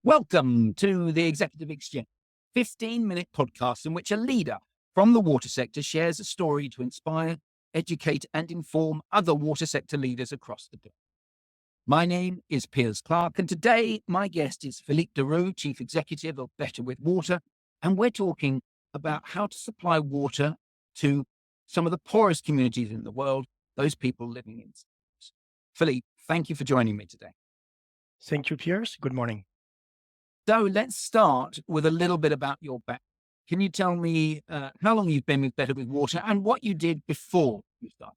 Welcome to the Executive Exchange, 15-minute podcast in which a leader from the water sector shares a story to inspire, educate, and inform other water sector leaders across the globe. My name is Piers Clark, and today my guest is Philippe de Roux, Chief Executive of Better with Water, and we're talking about how to supply water to some of the poorest communities in the world, those people living in slums. Philippe, thank you for joining me today. Thank you, Piers. Good morning. So let's start with a little bit about your background. Can you tell me how long you've been with Better with Water and what you did before you started?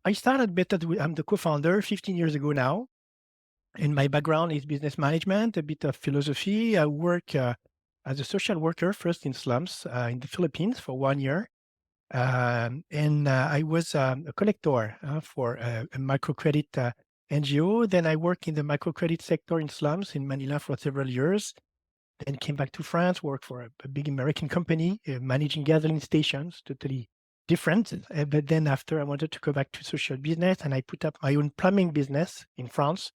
I started Better. I'm the co-founder 15 years ago now, and my background is business management, a bit of philosophy. I work as a social worker first in slums in the Philippines for 1 year, and I was a collector for a microcredit NGO. Then I worked in the microcredit sector in slums in Manila for several years. Then came back to France, worked for a big American company, managing gasoline stations, totally different. But then after I wanted to go back to social business, and I put up my own plumbing business in France.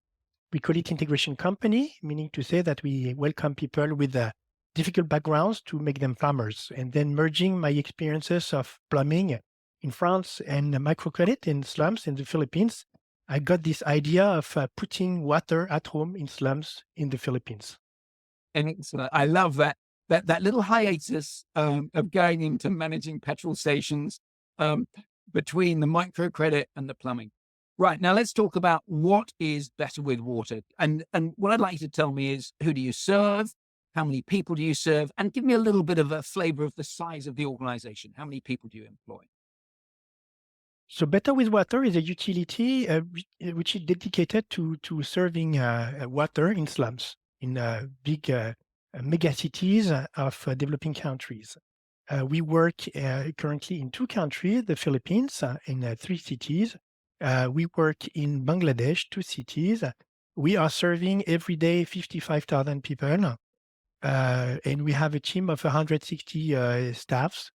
We call it integration company, meaning to say that we welcome people with difficult backgrounds to make them plumbers. And then merging my experiences of plumbing in France and microcredit in slums in the Philippines, I got this idea of putting water at home in slums in the Philippines. And I love that little hiatus of going into managing petrol stations between the microcredit and the plumbing. Right, now let's talk about what is Better with Water. And what I'd like you to tell me is, who do you serve? How many people do you serve? And give me a little bit of a flavor of the size of the organization. How many people do you employ? So Better with Water is a utility which is dedicated to serving water in slums, in big mega cities of developing countries. We work currently in 2 countries, the Philippines, in 3 cities. We work in Bangladesh, 2 cities. We are serving every day 55,000 people, and we have a team of 160 staffs.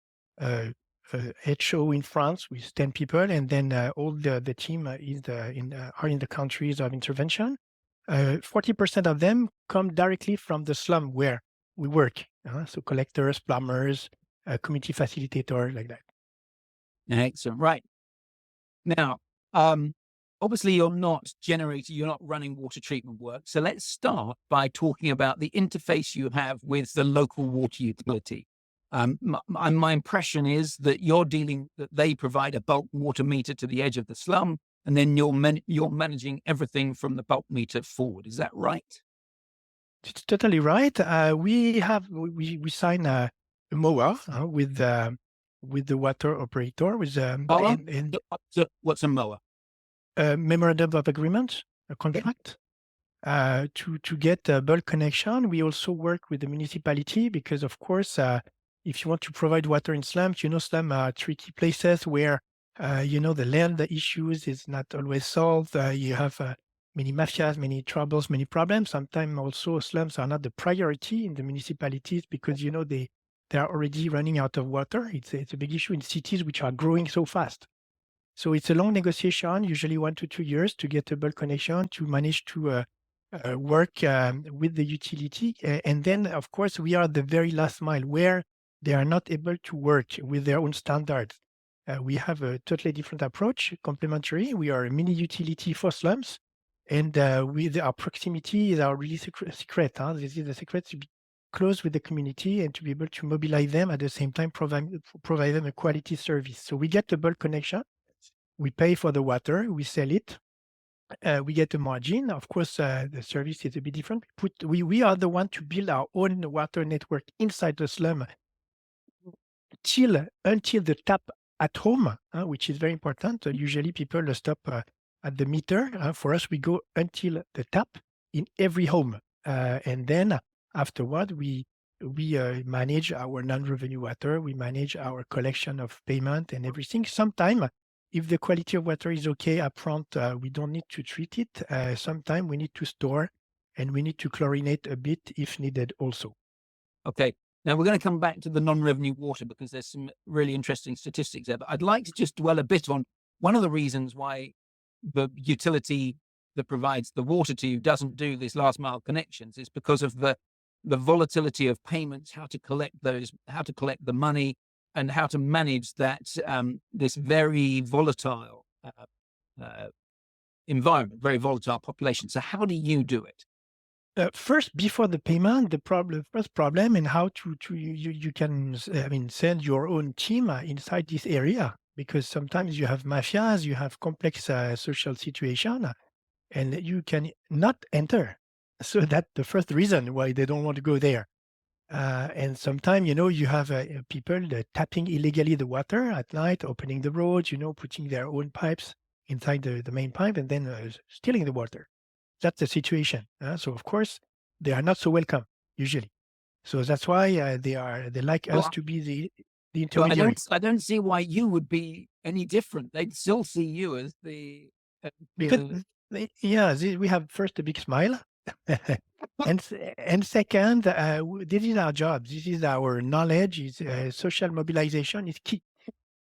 HO in France with 10 people, and then all the team are in the countries of intervention. 40% of them come directly from the slum where we work. So collectors, plumbers, community facilitator, like that. Excellent. Right. Now, obviously you're not running water treatment work. So let's start by talking about the interface you have with the local water utility. My impression is that that they provide a bulk water meter to the edge of the slum, and then you're managing everything from the bulk meter forward. Is that right? It's totally right. We sign a MOA with the water operator with what's a MOA? A memorandum of agreement, a contract. To get a bulk connection. We also work with the municipality because, of course, if you want to provide water in slums, slums are tricky places where, the land issues is not always solved. You have many mafias, many troubles, many problems. Sometimes also slums are not the priority in the municipalities because, they are already running out of water. It's a big issue in cities which are growing so fast. So it's a long negotiation, usually 1 to 2 years, to get a bulk connection, to manage to work with the utility. And then, of course, we are the very last mile where they are not able to work with their own standards. We have a totally different approach, complementary. We are a mini utility for slums, and with our proximity is our really secret. This is the secret, to be close with the community and to be able to mobilize them at the same time, provide them a quality service. So we get the bulk connection. We pay for the water, we sell it. We get a margin. Of course, the service is a bit different. We are the one to build our own water network inside the slum until the tap at home, which is very important. Usually people stop at the meter. For us, we go until the tap in every home. And then afterward, we manage our non-revenue water. We manage our collection of payment and everything. Sometimes, if the quality of water is okay upfront, we don't need to treat it. Sometimes we need to store and we need to chlorinate a bit if needed also. Okay. Now we're going to come back to the non-revenue water because there's some really interesting statistics there. But I'd like to just dwell a bit on one of the reasons why the utility that provides the water to you doesn't do this last mile connections. It's because of the volatility of payments, how to collect the money, and how to manage that this very volatile uh, environment, very volatile population. So how do you do it? First, before the payment, first problem and how you can send your own team inside this area, because sometimes you have mafias, you have complex social situation, and you can not enter. So that's the first reason why they don't want to go there. And sometimes, you have people tapping illegally the water at night, opening the roads, putting their own pipes inside the main pipe and then stealing the water. That's the situation. So of course, they are not so welcome usually. So that's why they like us to be the Well, intermediary. I don't see why you would be any different. They'd still see you as the Because we have first a big smile, and second, this is our job. This is our knowledge. Is social mobilization is key.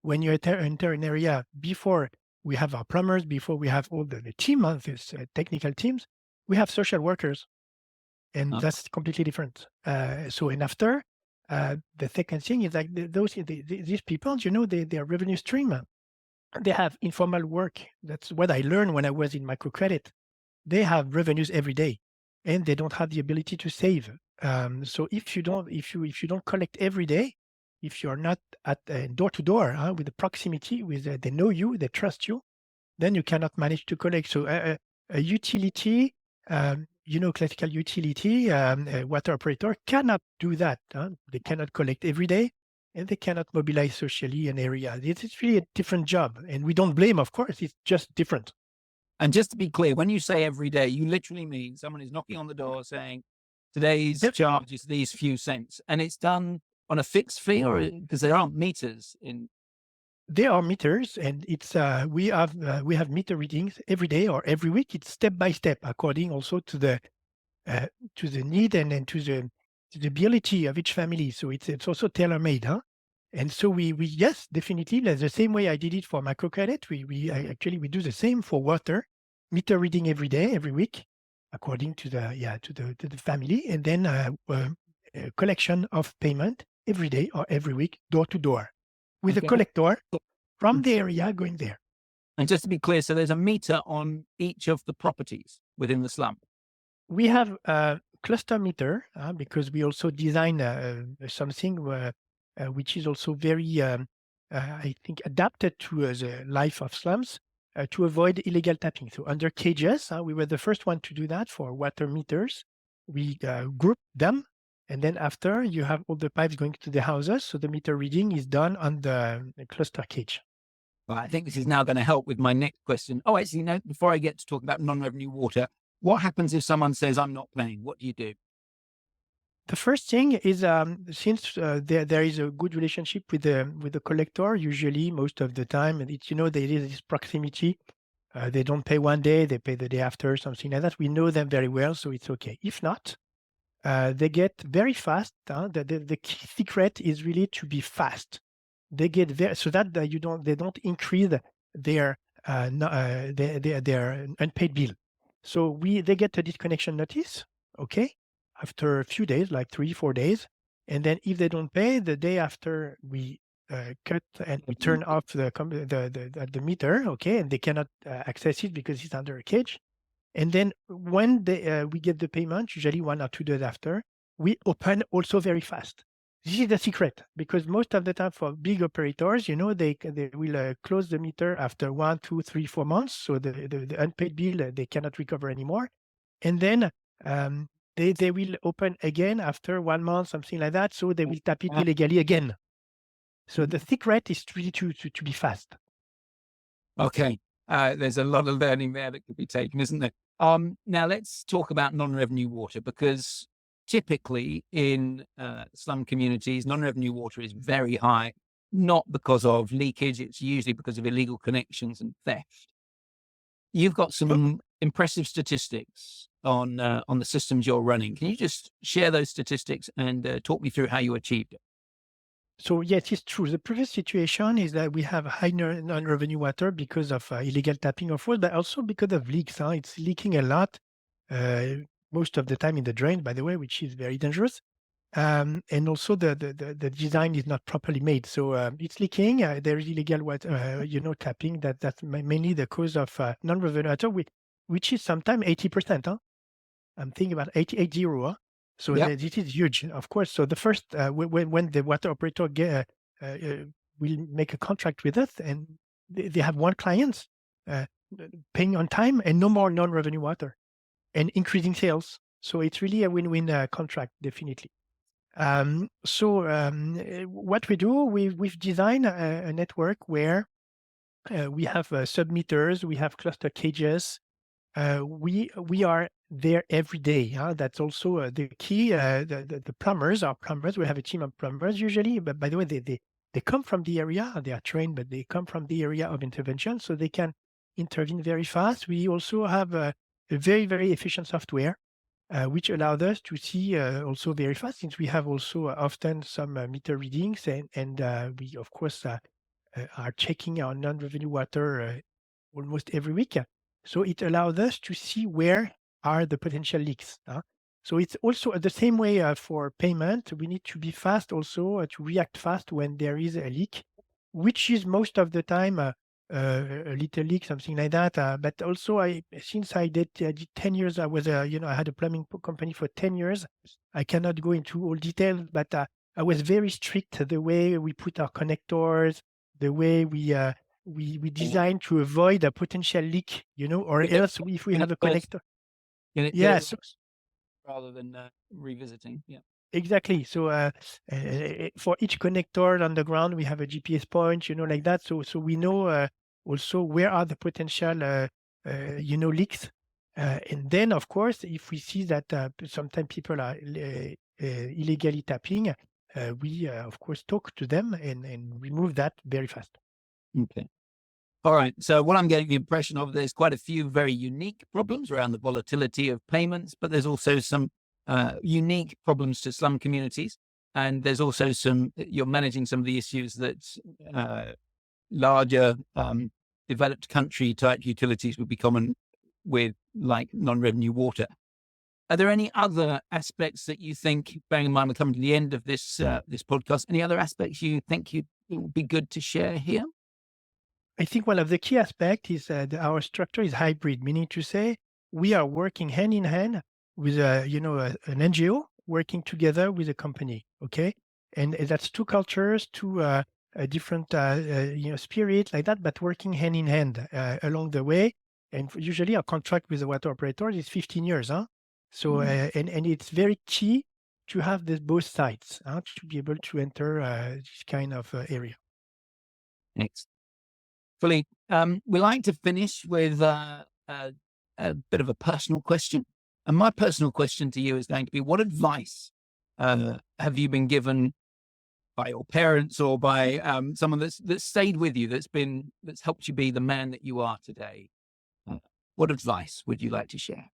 When you enter an area, before we have our plumbers, before we have all the team of this technical teams, we have social workers, and that's completely different. So and after, the second thing is like these people, they are revenue stream. They have informal work. That's what I learned when I was in microcredit. They have revenues every day, and they don't have the ability to save. So if you don't collect every day, if you're not at door to door with the proximity, with they know you, they trust you, then you cannot manage to collect. So a utility, classical utility, water operator cannot do that. They cannot collect every day, and they cannot mobilize socially an area. It's really a different job, and we don't blame, of course. It's just different. And just to be clear, when you say every day, you literally mean someone is knocking on the door saying, today's charge is these few cents, and it's done on a fixed fee, or because there aren't meters in. There are meters, and it's we have meter readings every day or every week. It's step by step, according also to the need and to the ability of each family. So it's also tailor made, huh? And so we yes, definitely, that's the same way I did it for microcredit. We do the same for water, meter reading every day, every week, according to the family, and then collection of payment every day or every week, door to door, with a collector from the area going there. And just to be clear, so there's a meter on each of the properties within the slum. We have a cluster meter because we also design something which is also very, I think, adapted to the life of slums to avoid illegal tapping. So under cages, we were the first one to do that for water meters. We group them, and then after you have all the pipes going to the houses, so the meter reading is done on the cluster cage. Well, I think this is now going to help with my next question. Oh, actually, no, before I get to talk about non-revenue water, what happens if someone says, I'm not paying? What do you do? The first thing is, since there is a good relationship with the collector, usually most of the time, and it's, there is this proximity. They don't pay one day, they pay the day after, something like that. We know them very well, so it's okay. If not, they get very fast. The key secret is really to be fast. They get very so that they don't increase their unpaid bill. So they get a disconnection notice, okay, after a few days, like 3-4 days, and then if they don't pay, the day after we cut and we turn off the meter, okay, and they cannot access it because it's under a cage. And then when we get the payment, usually 1 or 2 days after, we open also very fast. This is the secret, because most of the time for big operators, they will close the meter after 1, 2, 3, 4 months. So the unpaid bill, they cannot recover anymore. And then they will open again after 1 month, something like that. So they will tap it illegally again. So the secret is really to be fast. Okay. There's a lot of learning there that could be taken, isn't there? Now let's talk about non-revenue water, because typically in slum communities, non-revenue water is very high, not because of leakage. It's usually because of illegal connections and theft. You've got some impressive statistics on the systems you're running. Can you just share those statistics and talk me through how you achieved it? So yes, it's true. The previous situation is that we have high non-revenue water because of illegal tapping of wells, but also because of leaks. It's leaking a lot, uh, most of the time in the drain, by the way, which is very dangerous. And also the design is not properly made. So it's leaking. There is illegal water, tapping. That's mainly the cause of non-revenue water, which is sometimes 80%. I'm thinking about 80. So Yep. this is huge, of course. So the first, when the water operator will make a contract with us, and they have one client uh, paying on time and no more non-revenue water and increasing sales. So it's really a win-win contract, definitely. What we do, we've designed a network where we have sub-meters, we have cluster cages, we are there every day. That's also the key. The plumbers are plumbers. We have a team of plumbers usually, but by the way, they come from the area. They are trained, but they come from the area of intervention, so they can intervene very fast. We also have a very, very efficient software, which allowed us to see also very fast, since we have also often some meter readings, and we of course are checking our non-revenue water almost every week. So it allowed us to see where are the potential leaks. So it's also the same way for payment. We need to be fast also to react fast when there is a leak, which is most of the time a little leak, something like that. But also, since I did 10 years, I was I had a plumbing company for 10 years. I cannot go into all details, but I was very strict the way we put our connectors, the way we design to avoid a potential leak, or Get it, else if we get have it a first. connector. Get it Yes, first rather than revisiting. Yeah. exactly. So for each connector on the ground, we have a GPS point, like that. So we know also where are the potential, leaks. And then, of course, if we see that sometimes people are illegally tapping, we of course talk to them and remove that very fast. Okay. All right. So what I'm getting the impression of, there's quite a few very unique problems around the volatility of payments, but there's also some unique problems to slum communities. And there's also you're managing some of the issues that larger developed country type utilities would be common with, like non-revenue water. Are there any other aspects that you think, bearing in mind we're coming to the end of this this podcast, any other aspects you think it would be good to share here? I think one of the key aspects is that our structure is hybrid, meaning to say we are working hand in hand with an NGO working together with a company. Okay, and that's two cultures, two different spirit like that, but working hand in hand along the way. And usually, our contract with the water operator is 15 years. So and it's very key to have this both sides to be able to enter this kind of area. Next. Philippe, we like to finish with a bit of a personal question. And my personal question to you is going to be, what advice have you been given by your parents or by someone that's stayed with you, that's helped you be the man that you are today? Uh, what advice would you like to share?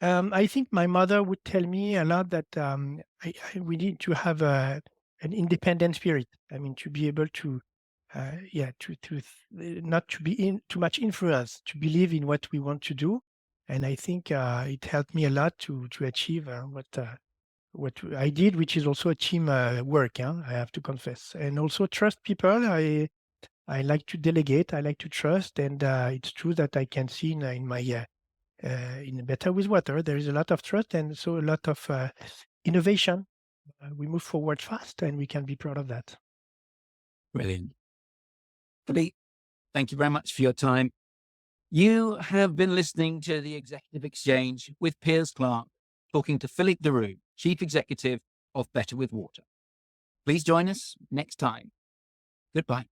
I think my mother would tell me a lot that we need to have an independent spirit. I mean, to be able to, not to be in too much influence, to believe in what we want to do. And I think it helped me a lot to achieve what I did, which is also a team work. I have to confess, and also trust people. I like to delegate. I like to trust, and it's true that I can see in my in Better with Water, there is a lot of trust and so a lot of innovation. We move forward fast and we can be proud of that. Brilliant. Philippe, thank you very much for your time. You have been listening to the Executive Exchange with Piers Clark, talking to Philippe de Roux, Chief Executive of Better with Water. Please join us next time. Goodbye.